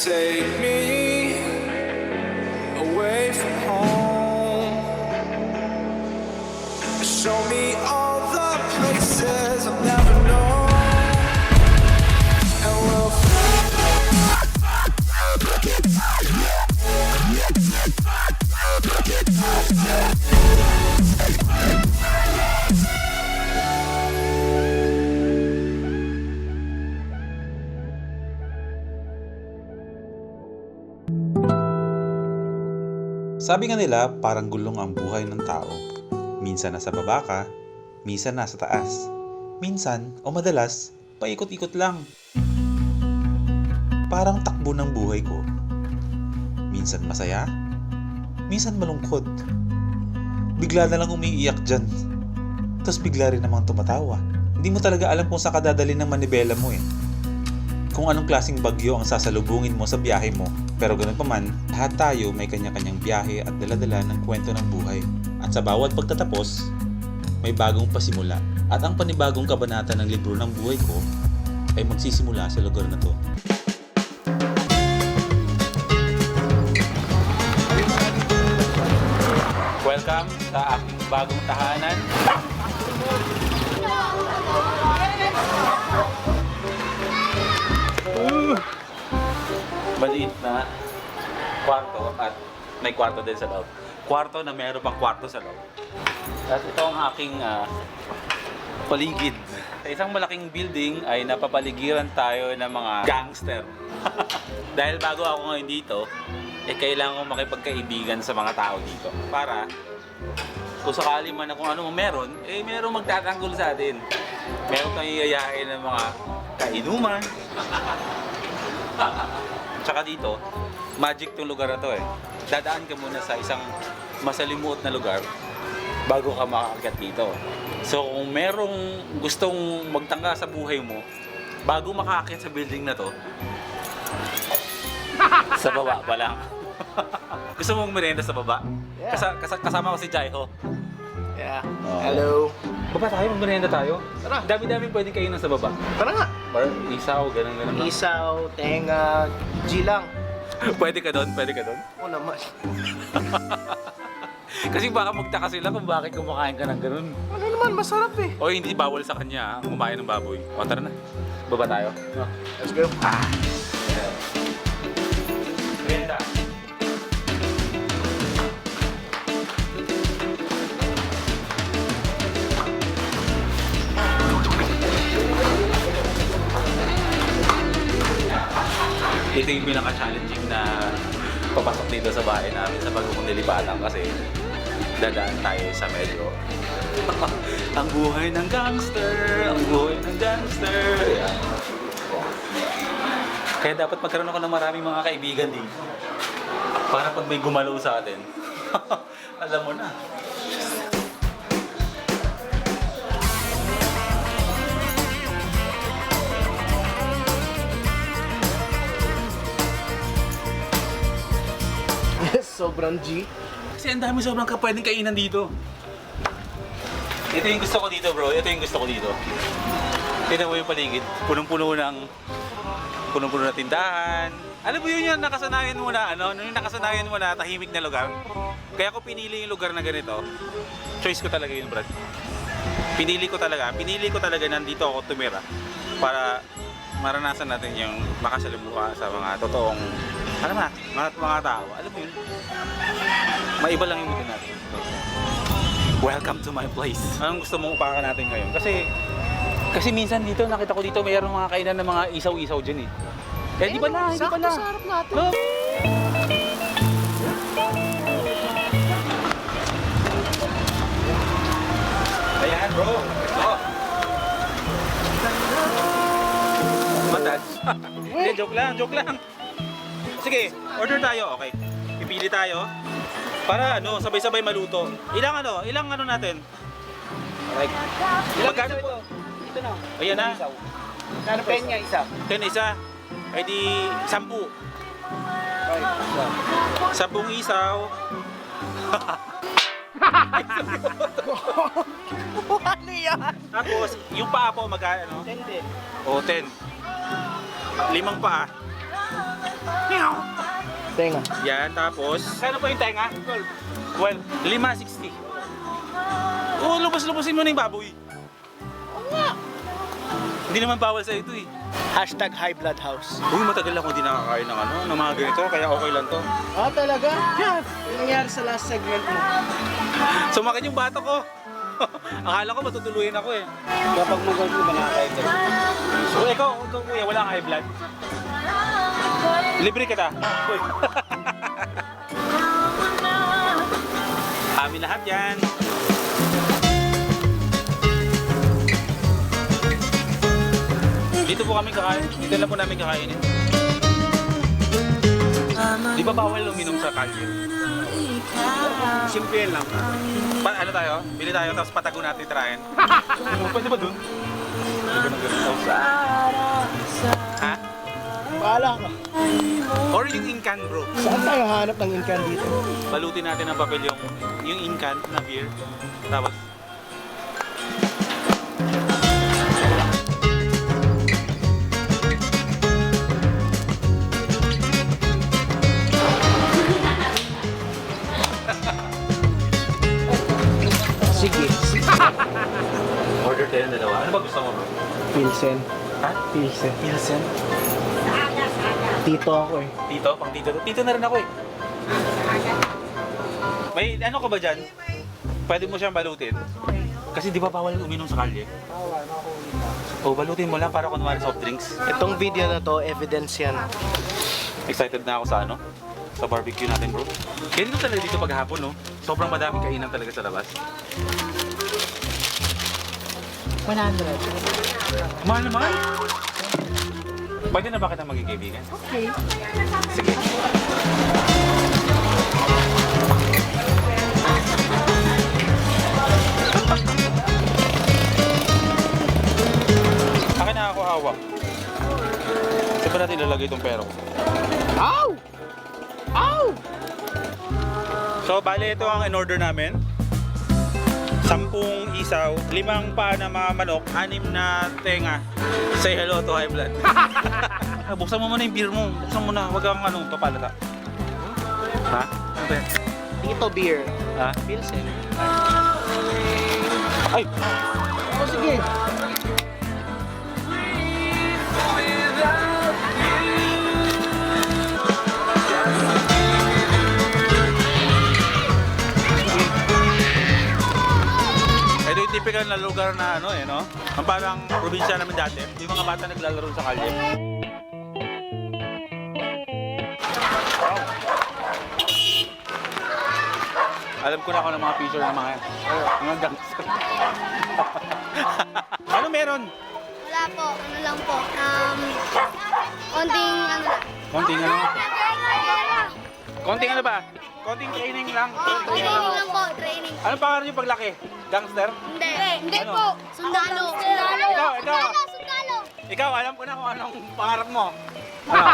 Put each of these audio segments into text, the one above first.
Take me away from home. Show me all the places I've never known. And we'll Sabi nga nila, parang gulong ang buhay ng tao. Minsan nasa baba ka, minsan nasa taas. Minsan, o madalas, paikot-ikot lang. Parang takbo ng buhay ko. Minsan masaya, minsan malungkot. Bigla na lang umiiyak dyan. Tapos bigla rin namang tumatawa. Hindi mo talaga alam kung saan ka dadalhin ng manibela mo eh. Kung anong klaseng bagyo ang sasalubungin mo sa biyahe mo. Pero ganun pa man, lahat tayo may kanya-kanyang biyahe at dala-dala ng kwento ng buhay. At sa bawat pagtatapos, may bagong pasimula. At ang panibagong kabanata ng libro ng buhay ko ay magsisimula sa lugar na to. Welcome sa aking bagong tahanan. Maliit na kwarto at may kwarto din sa loob. Kwarto na mayroon pang kwarto sa loob. At ito ang aking paligid. Sa isang malaking building ay napapaligiran tayo ng mga gangster. Dahil bago ako ngayon dito, kailangan ko makipagkaibigan sa mga tao dito. Para kung sakali man na kung ano meron, meron magtatanggol sa atin. Meron tayong yayain ng mga kainuman. Tsaka dito, magic tong lugar na to eh. Dadaan ka muna sa isang masalimuot na lugar bago ka makaakyat dito. So kung merong gustong magtangka sa buhay mo, bago makaakyat sa building na to, sa baba pa lang. Gusto mong merienda sa baba? Yeah. Kasama ko si Jaiho. Yeah. Oh. Hello. Baba tayo, mag-merienda tayo. Tara. Dami-dami pwedeng kayo sa baba. Tara nga. Or isaw, ganun-ganun lang. Isaw, tenga, G lang. Pwede ka doon, pwede ka doon. Oo naman. Kasi baka magtaka sila kung bakit kumakain ka ng ganun. Ano naman, masarap eh. O hindi bawal sa kanya ang kumain ng baboy. O tara na, baba tayo. Let's go. Merienda. Ito yung pinaka-challenging na papasok dito sa bahay namin sa bagong nilipatan kasi dadaan tayo sa medyo ang buhay ng gangster, ang buhay ng gangster. Yan. Kaya dapat magkaroon ako ng maraming mga kaibigan dito para pag may gumalaw sa atin, alam mo na. Sobrang G. Kasi ang dami sobrang pwedeng kainan dito. Ito yung gusto ko dito bro, ito yung gusto ko dito. Tignan mo yung paligid, punong-puno na tindahan. Alam mo yun yung nakasanayan mo na, yung nakasanayan mo na tahimik na lugar. Kaya ko pinili yung lugar na ganito. Choice ko talaga yun, Brad. Pinili ko talaga nandito ako tumira para maranasan natin yung makasalamuha sa mga totoong mga tao. Alam mo yun, maiba lang yung mutin natin. Welcome to my place. Anong gusto mong upakan natin ngayon? Kasi minsan dito, nakita ko dito mayroong mga kainan ng mga isaw-isaw dyan eh. Di ba na? Hindi pa na. Sakto sa harap natin. No? Ayan bro. Oh. Matas. Hindi, joke lang. Sige, order tayo. Okay. Pipili tayo. Para sabay-sabay maluto. Ilang natin? Okay. Magkano po? Ito na. Ayan na. Kano penya isa? 10 isa. Ay di 10. 10 isaw. Ano yan? Tapos, yung paa po magkano? 10 din. O, 10. 5 paa. Tenga. Yan, tapos... Kano po yung tenga? 12. 5.60. Oo, lubos-lubosin mo na yung baboy. Hindi naman bawal sa ito eh. Hashtag high blood house. Uy, matagal ako hindi nakakain ng ano, ng mga ganito, kaya okay lang to. Ah, talaga? Yan. Yung nangyari sa last segment mo. Sumakit yung bata ko. Akala ko matutuluyan ako eh. Kapag mag-out mo, nakakain ka. So ikaw kuya, wala kang high blood? Libre kita. Uy. Amin lahat yan. Dito po kami kakain. Dito lang po namin kakainin. Di ba bawal uminom sa kalye? Simple lang. Ano tayo? Bili tayo tapos patago natin tirahin. Pwede ba dun? Ha? Bahala ka. Or yung incan bro. Saan tayo hanap ng incan dito? Balutin natin ng papel yung incan na beer. Tapos Sige. order tayo ng dalawa. Ano ba gusto mo bro? Pilsen. Ha? Pilsen. Pilsen? Tito ako eh. Tito? Pang tito? Tito na rin ako eh. May ano ka ba dyan? Pwede mo siyang balutin. Kasi di ba bawal uminom sa kalye? O balutin mo lang para kunwari soft drinks. Itong video na to, evidence yan. Excited na ako sa ano? Sa barbecue natin bro. Kaya dito talaga dito paghapon no? Sobrang madaming kainan talaga sa labas. 100. Mahal naman! Pwede na ba kita maging kaibigan? Okay. Sige. Akin na ako hawak. Saan ba natin ilalagay itong pera ko? Ow! Ow! So, bale ito ang in-order namin. 10 isaw, 5 paa na mga manok, 6 na tenga. Say hello to high blood. Buksan mo muna yung beer mo. Buksan mo na. Huwag kang papalata. Ha? Ano ba yan? Tito beer. Ha? Pilsen. Ay! Oh, sige. Ito yung typical na lugar na ano eh, no? Ang parang probinsya namin dati. Yung mga bata naglalaro sa kalye. Alam ko na ako ng mga picture ng mga gangster. Ano meron? Wala po, ano lang po. Konting ano lang. Konting ano? Konting ano ba? Konting training lang. Training lang po, training. Ano pangalan yung paglaki? Gangster? Hindi. Hindi Ano? po. Sundalo. Ikaw. Sundalo. Ikaw, alam ko na kung anong pangarap mo. Ano?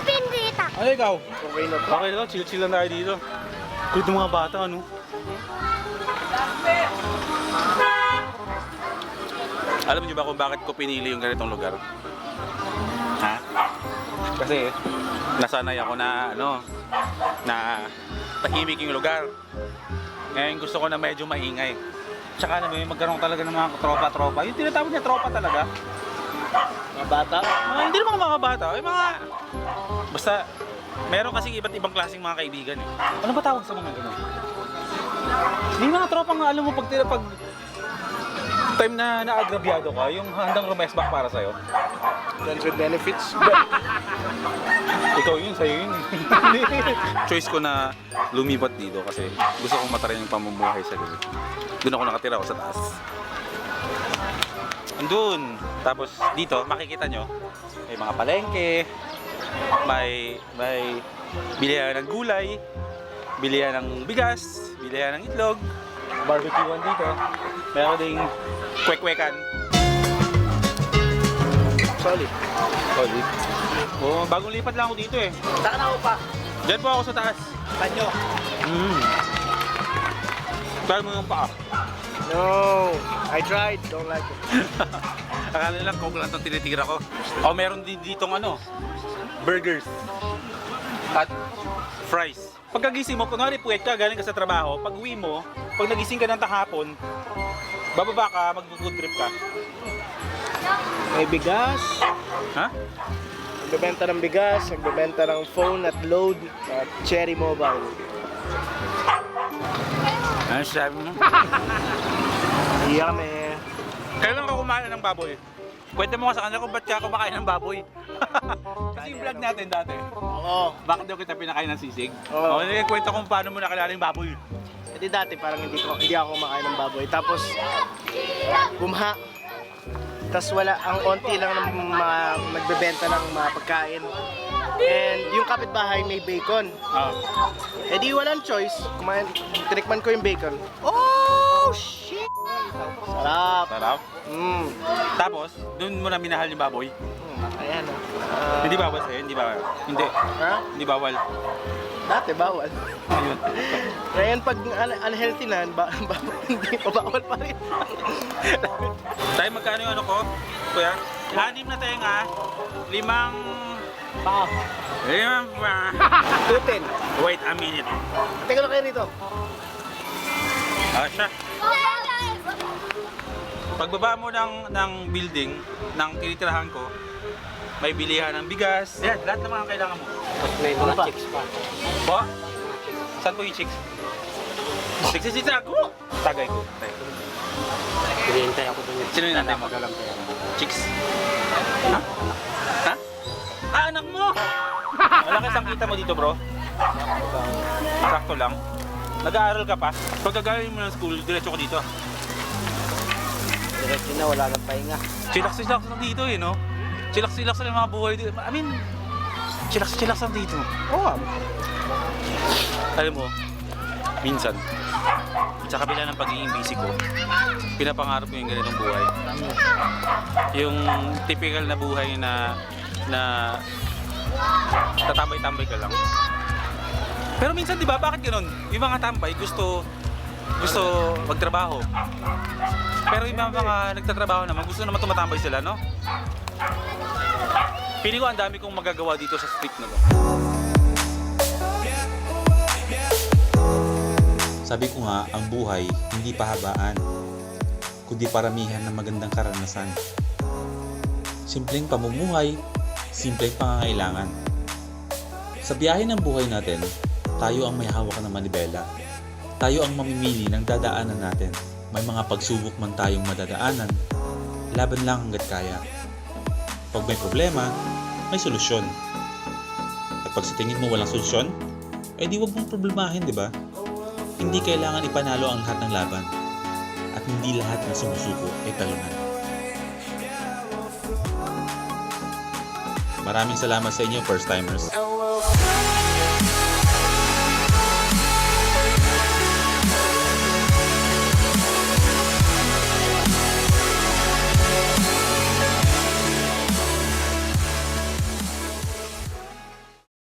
Pindita. Ano ikaw? Okay na to. Okay na to, chill-chill lang tayo dito. Kulit ng mga bata, ano? Alam niyo ba kung bakit ko pinili yung ganitong lugar? Ha? Kasi nasanay ako na ano, na tahimik yung lugar. Ngayon gusto ko na medyo maingay. Tsaka alam mo yun, magkaroon talaga ng mga tropa-tropa. Yung tinatawag niya tropa talaga. Mga bata. Hindi naman mga bata, ay mga... Basta, meron kasi iba't ibang klaseng mga kaibigan eh. Ano ba tawag sa mga gano'n? Yung mga tropang alam mo pag time na naagrabyado ka, yung handang rumesbak para sa'yo. Friends with benefits. Ikaw yun, sa'yo yun. Choice ko na lumipat dito kasi gusto kong matry yung pamumuhay sa gabi. Doon ako nakatira ako sa taas. Andun. Tapos dito, makikita nyo, may mga palengke, may bilihan ng gulay, bilihan ng bigas, bilihan ng itlog, barbecuean dito. Meron ding kwek-kwekan. Solid. Solid. Oh, bagong lipat lang ako dito eh. Saan ako pa? Diyan po ako sa taas. Panyo. Try mo yung paa. No. I tried. Don't like it. Akala lang kung lang itong tinitira ko. O meron din ditong ano, burgers. At fries. Pagkagising mo, kunwari puwet ka, galing ka sa trabaho, pag uwi mo, pag nagising ka ng tahapon, bababa ka, mag-food trip ka. May bigas. Ha? Nagbebenta ng bigas, nagbebenta ng phone at load at Cherry Mobile. Ano sabi mo? Hindi kami. Kailan ka kumain ng baboy? Kwento mo nga sa kanila kung ba't ka kumakain ng baboy. Kasi yung vlog natin dati, Oo. bakit daw kita pinakain ng sisig? Oo. O, kwento kung paano mo nakilala yung baboy. Kasi dati parang hindi ako kumakain ng baboy. Tapos bumha. Tapos wala, ang onti lang ng mga nagbebenta ng mga pagkain. And yung kapitbahay may bacon. Ah. Eh di walang choice. Tinikman ko yung bacon. Oh, shit! Sarap. Sarap. Mm. Tapos, doon mo na minahal yung baboy. Ayan o. Hindi bawal sa'yo? Hindi bawal? Hindi. Ha? Hindi bawal. Dati bawal. Ayun. Ngayon pag unhealthy na, hindi pa bawal pa rin. Tayo magkano yung ano ko? Kuya? 6 na tayo nga. 5... Pa. 5 pa. 210. Wait a minute. Teka lang kayo rito. Ah, siya. Pagbaba mo ng building, ng tinitirahan ko, may bilihan ng bigas. Yan, lahat ng mga kailangan mo. May Ano pa? chicks pa. Po? Saan po yung chicks? Chicks ako! Tagay ko. Hinihintay ako dun. Sino yung nantay mo? Magalang kaya. Chicks? Ha? Ha? Ah, anak mo! Malaki ang kita mo dito, bro. Sakto lang. Nag-aaral ka pa. Pagkagaling mo ng school, diretso ko dito. Diretso na, wala nang pahinga. Chillax lang dito eh, no? Chillax lang yung mga buhay dito. I mean, chillax lang dito. Oo nga. Alam mo, minsan, sa kabila ng pagiging busy ko, pinapangarap ko yung ganitong buhay. Yung typical na buhay na tatambay-tambay ka lang. Pero minsan, di ba, bakit ganun? Yung mga tambay gusto magtrabaho. Pero yung mga nagtatrabaho naman, gusto naman tumatambay sila, no? Pili ko ang dami kong magagawa dito sa street na to. Sabi ko nga, ang buhay hindi pahabaan, kundi paramihan ng magandang karanasan. Simpleng pamumuhay, simpleng pangangailangan. Sa biyahe ng buhay natin, tayo ang may hawak ng manibela. Tayo ang mamimili ng dadaanan natin. May mga pagsubok man tayong madadaanan, laban lang hanggat kaya. Pag may problema, may solusyon. At pag sa tingin mo walang solusyon, eh di wag mong problemahin, di ba? Hindi kailangan ipanalo ang lahat ng laban. At hindi lahat ng sumusuko ay talunan. Maraming salamat sa inyo, first timers. And we'll